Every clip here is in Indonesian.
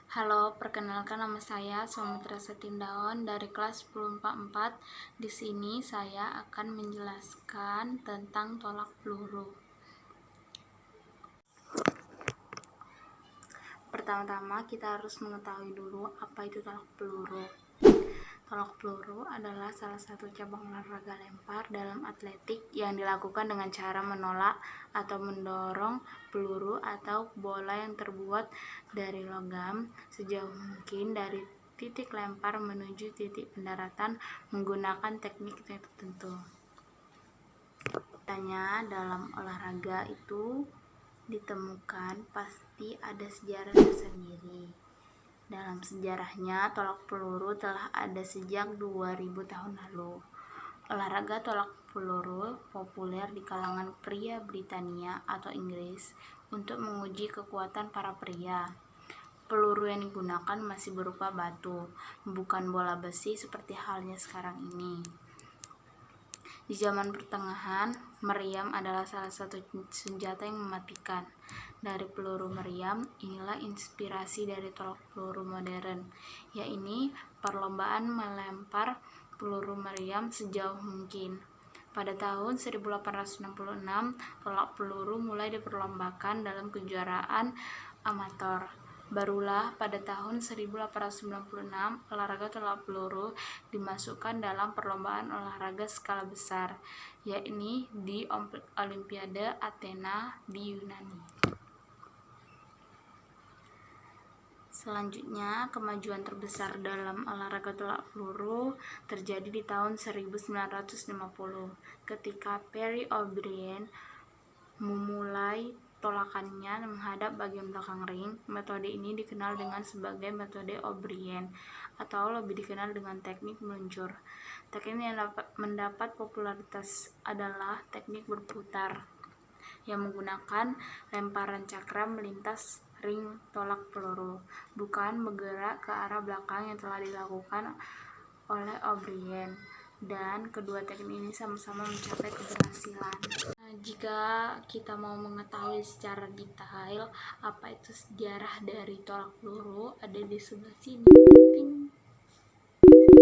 Halo, perkenalkan nama saya Sumitra Setindaon dari kelas 1044. Di sini saya akan menjelaskan tentang tolak peluru. Pertama-tama kita harus mengetahui dulu apa itu tolak peluru. Tolak peluru adalah salah satu cabang olahraga lempar dalam atletik yang dilakukan dengan cara menolak atau mendorong peluru atau bola yang terbuat dari logam sejauh mungkin dari titik lempar menuju titik pendaratan menggunakan teknik tertentu. Biasanya dalam olahraga itu ditemukan pasti ada sejarah tersendiri. Dalam sejarahnya, tolak peluru telah ada sejak 2000 tahun lalu. Olahraga tolak peluru populer di kalangan pria Britania atau Inggris untuk menguji kekuatan para pria. Peluru yang digunakan masih berupa batu, bukan bola besi seperti halnya sekarang ini. Di zaman pertengahan, meriam adalah salah satu senjata yang mematikan. Dari peluru meriam, inilah inspirasi dari tolak peluru modern, yaitu perlombaan melempar peluru meriam sejauh mungkin. Pada tahun 1866, tolak peluru mulai diperlombakan dalam kejuaraan amator. Barulah pada tahun 1896 olahraga tolak peluru dimasukkan dalam perlombaan olahraga skala besar, yakni di Olimpiade Athena di Yunani. Selanjutnya, kemajuan terbesar dalam olahraga tolak peluru terjadi di tahun 1950 ketika Perry O'Brien memulai tolakannya menghadap bagian belakang ring. Metode ini dikenal dengan sebagai metode O'Brien atau lebih dikenal dengan teknik meluncur. Teknik yang mendapat popularitas adalah teknik berputar yang menggunakan lemparan cakra melintas ring tolak peluru, bukan bergerak ke arah belakang yang telah dilakukan oleh O'Brien, dan kedua teknik ini sama-sama mencapai keberhasilan. Jika kita mau mengetahui secara detail apa itu sejarah dari tolak peluru, ada di sebelah sini. Sini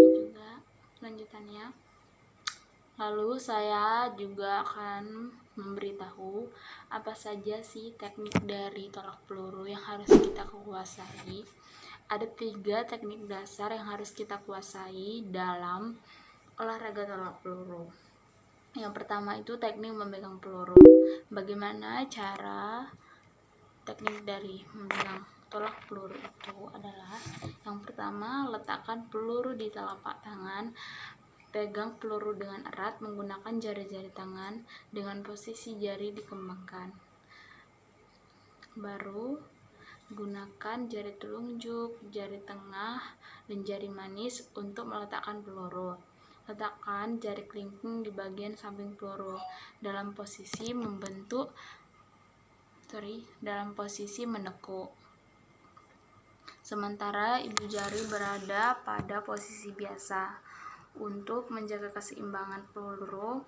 juga lanjutannya. Lalu saya juga akan memberitahu apa saja sih teknik dari tolak peluru yang harus kita kuasai. Ada 3 teknik dasar yang harus kita kuasai dalam olahraga tolak peluru. Yang pertama itu teknik memegang peluru. Bagaimana cara teknik dari memegang tolak peluru itu adalah yang pertama, letakkan peluru di telapak tangan. Pegang peluru dengan erat menggunakan jari-jari tangan dengan posisi jari dikembangkan. Baru gunakan jari telunjuk, jari tengah, dan jari manis untuk meletakkan peluru. Letakkan jari kelingking di bagian samping peluru dalam posisi menekuk. Sementara ibu jari berada pada posisi biasa. Untuk menjaga keseimbangan peluru,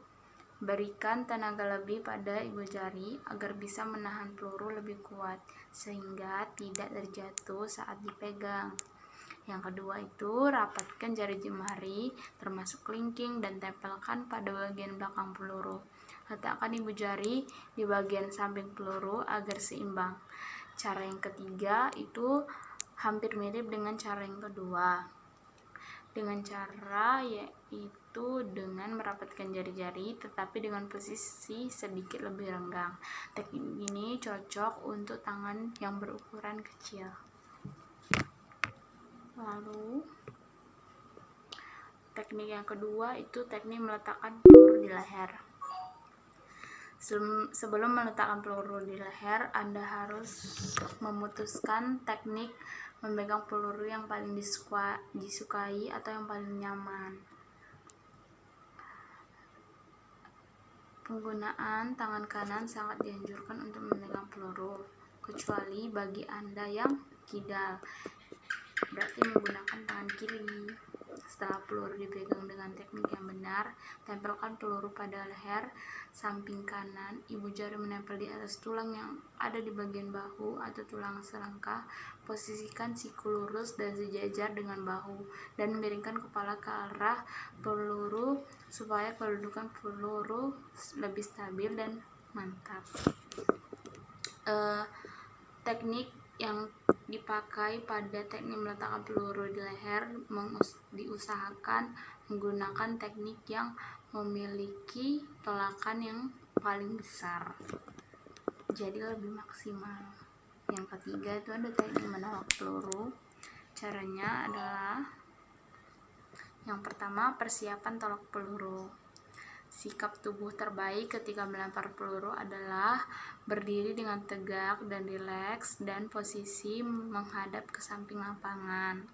berikan tenaga lebih pada ibu jari agar bisa menahan peluru lebih kuat sehingga tidak terjatuh saat dipegang. Yang kedua itu, rapatkan jari jemari termasuk kelingking dan tempelkan pada bagian belakang peluru. Letakkan ibu jari di bagian samping peluru agar seimbang. Cara yang ketiga itu hampir mirip dengan cara yang kedua. Dengan cara yaitu dengan merapatkan jari-jari tetapi dengan posisi sedikit lebih renggang. Teknik ini cocok untuk tangan yang berukuran kecil. Lalu teknik yang kedua itu teknik meletakkan peluru di leher. Sebelum meletakkan peluru di leher, Anda harus memutuskan teknik memegang peluru yang paling disukai atau yang paling nyaman. Penggunaan tangan kanan sangat dianjurkan untuk memegang peluru, kecuali bagi Anda yang kidal, berarti menggunakan tangan kiri. Setelah peluru dipegang dengan teknik yang benar, tempelkan peluru pada leher samping kanan. Ibu jari menempel di atas tulang yang ada di bagian bahu atau tulang selangkah. Posisikan siku lurus dan sejajar dengan bahu, dan miringkan kepala ke arah peluru supaya kedudukan peluru lebih stabil dan mantap. Teknik yang dipakai pada teknik meletakkan peluru di leher diusahakan menggunakan teknik yang memiliki tolakan yang paling besar, jadi lebih maksimal. Yang ketiga itu ada teknik menolak peluru. Caranya adalah yang pertama, persiapan tolak peluru. Sikap tubuh terbaik ketika melempar peluru adalah berdiri dengan tegak dan rileks dan posisi menghadap ke samping lapangan.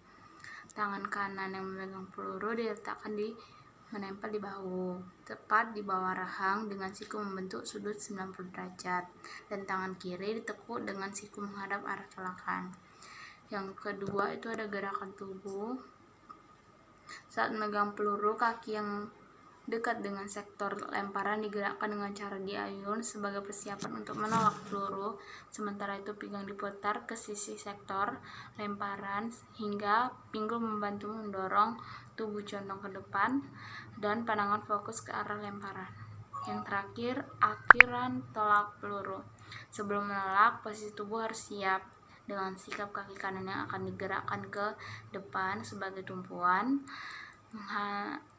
Tangan kanan yang memegang peluru diletakkan menempel di bahu, tepat di bawah rahang dengan siku membentuk sudut 90 derajat, dan tangan kiri ditekuk dengan siku menghadap arah tolakan. Yang kedua itu ada gerakan tubuh. Saat memegang peluru, kaki yang dekat dengan sektor lemparan digerakkan dengan cara diayun sebagai persiapan untuk menolak peluru. Sementara itu pinggang diputar ke sisi sektor lemparan hingga pinggul membantu mendorong tubuh condong ke depan dan pandangan fokus ke arah lemparan. Yang terakhir, akhiran tolak peluru. Sebelum menolak, posisi tubuh harus siap dengan sikap kaki kanan yang akan digerakkan ke depan sebagai tumpuan,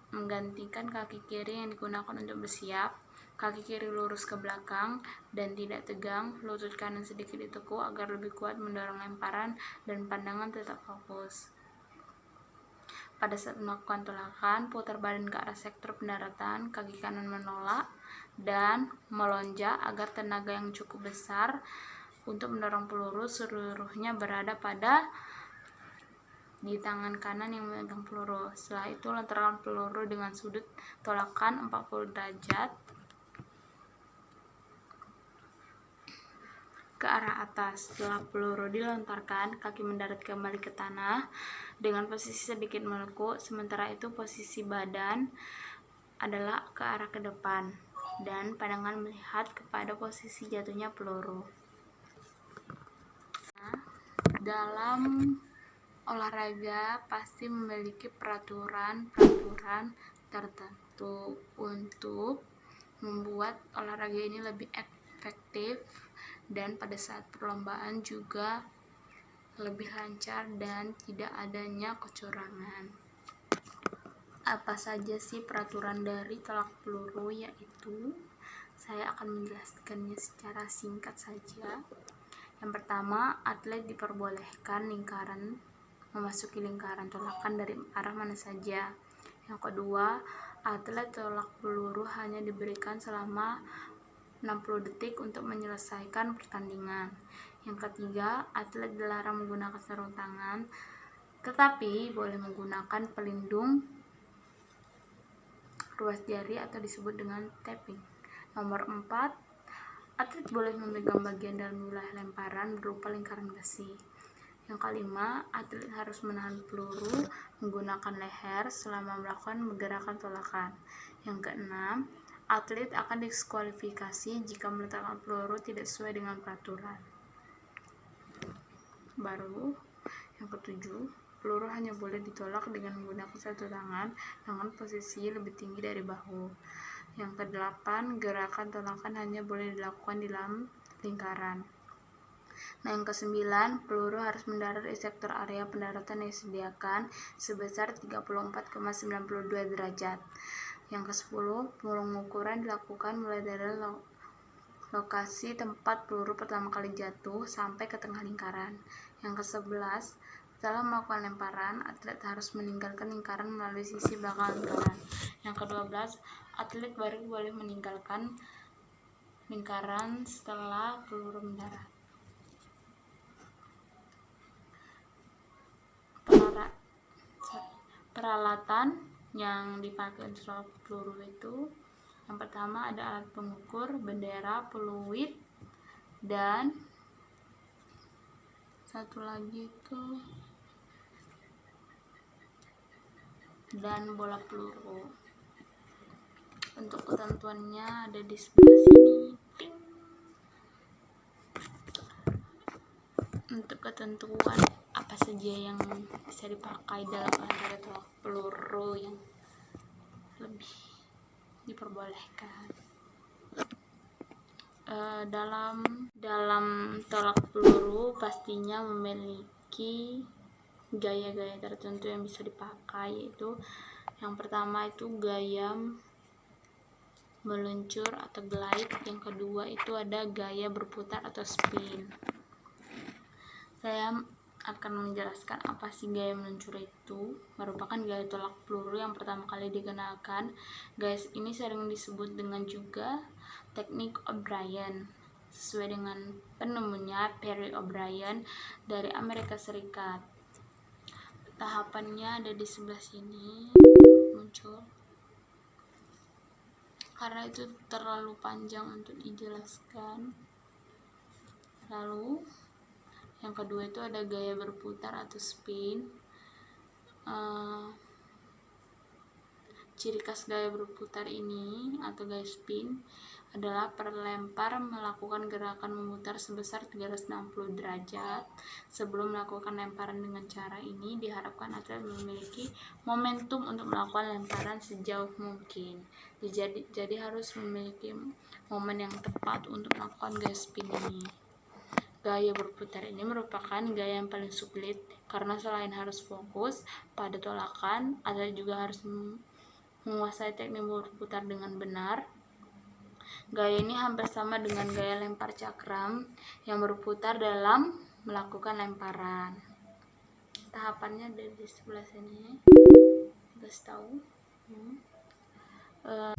menggantikan kaki kiri yang digunakan untuk bersiap. Kaki kiri lurus ke belakang dan tidak tegang, lutut kanan sedikit ditekuk agar lebih kuat mendorong lemparan dan pandangan tetap fokus. Pada saat melakukan tolakan, putar badan ke arah sektor pendaratan, kaki kanan menolak dan melonjak agar tenaga yang cukup besar untuk mendorong peluru seluruhnya berada di tangan kanan yang memegang peluru. Setelah itu lontarkan peluru dengan sudut tolakan 40 derajat ke arah atas. Setelah peluru dilontarkan, kaki mendarat kembali ke tanah dengan posisi sedikit menekuk. Sementara itu posisi badan adalah ke arah ke depan dan pandangan melihat kepada posisi jatuhnya peluru. Dalam olahraga pasti memiliki peraturan tertentu untuk membuat olahraga ini lebih efektif, dan pada saat perlombaan juga lebih lancar dan tidak adanya kecurangan. Apa saja sih peraturan dari tolak peluru? Yaitu saya akan menjelaskannya secara singkat saja. Yang pertama, atlet diperbolehkan memasuki lingkaran tolakan dari arah mana saja. Yang kedua, atlet tolak peluru hanya diberikan selama 60 detik untuk menyelesaikan pertandingan. Yang ketiga, atlet dilarang menggunakan sarung tangan, tetapi boleh menggunakan pelindung ruas jari atau disebut dengan taping. Nomor 4, atlet boleh memegang bagian dalam wilayah lemparan berupa lingkaran besi. Yang kelima, atlet harus menahan peluru menggunakan leher selama melakukan gerakan tolakan. Yang keenam, atlet akan diskualifikasi jika meletakkan peluru tidak sesuai dengan peraturan. Baru yang ketujuh, peluru hanya boleh ditolak dengan menggunakan satu tangan dengan posisi lebih tinggi dari bahu. Yang kedelapan, gerakan tolakan hanya boleh dilakukan di dalam lingkaran. Nah, yang kesembilan, peluru harus mendarat di sektor area pendaratan yang disediakan sebesar 34,92 derajat. Yang ke-10, pengukuran dilakukan mulai dari lokasi tempat peluru pertama kali jatuh sampai ke tengah lingkaran. Yang ke-11, setelah melakukan lemparan, atlet harus meninggalkan lingkaran melalui sisi belakang lingkaran. Yang ke-12, atlet baru boleh meninggalkan lingkaran setelah peluru mendarat. Peralatan yang dipakai untuk peluru itu, yang pertama ada alat pengukur, bendera, peluit, dan satu lagi itu dan bola peluru. Untuk ketentuannya ada di sebelah sini. Untuk ketentuan apa saja yang bisa dipakai dalam olahraga tolak peluru yang lebih diperbolehkan. Dalam tolak peluru pastinya memiliki gaya-gaya tertentu yang bisa dipakai, yaitu yang pertama itu gaya meluncur atau glide, yang kedua itu ada gaya berputar atau spin. Saya akan menjelaskan apa sih gaya meluncur itu. Merupakan gaya tolak peluru yang pertama kali dikenalkan. Gaya ini sering disebut dengan juga teknik O'Brien, sesuai dengan penemunya Perry O'Brien dari Amerika Serikat. Tahapannya ada di sebelah sini muncul, karena itu terlalu panjang untuk dijelaskan. Lalu yang kedua itu ada gaya berputar atau spin. Ciri khas gaya berputar ini atau gaya spin adalah pelempar melakukan gerakan memutar sebesar 360 derajat. Sebelum melakukan lemparan dengan cara ini, diharapkan atlet memiliki momentum untuk melakukan lemparan sejauh mungkin. Jadi harus memiliki momen yang tepat untuk melakukan gaya spin ini. Gaya berputar ini merupakan gaya yang paling sulit karena selain harus fokus pada tolakan, atlet juga harus menguasai teknik berputar dengan benar. Gaya ini hampir sama dengan gaya lempar cakram yang berputar dalam melakukan lemparan. Tahapannya ada di sebelah sini. Guys tahu?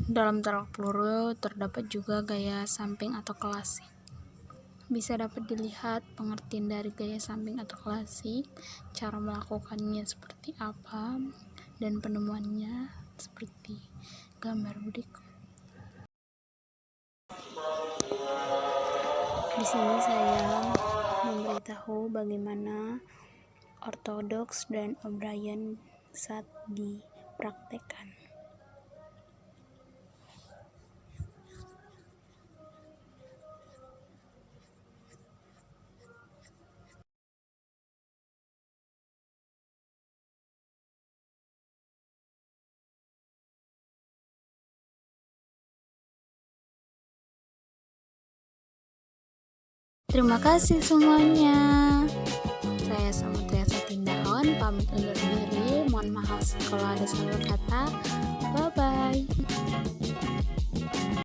Dalam tolak peluru terdapat juga gaya samping atau klasik. Bisa dapat dilihat pengertian dari gaya samping atau klasik, cara melakukannya seperti apa, dan penemuannya seperti gambar berikut. Di sini saya memberitahu bagaimana ortodoks dan O'Brien saat dipraktekkan. Terima kasih semuanya. Saya Samudriasa Tindawan pamit undur diri. Mohon maaf kalau ada salah kata. Bye bye.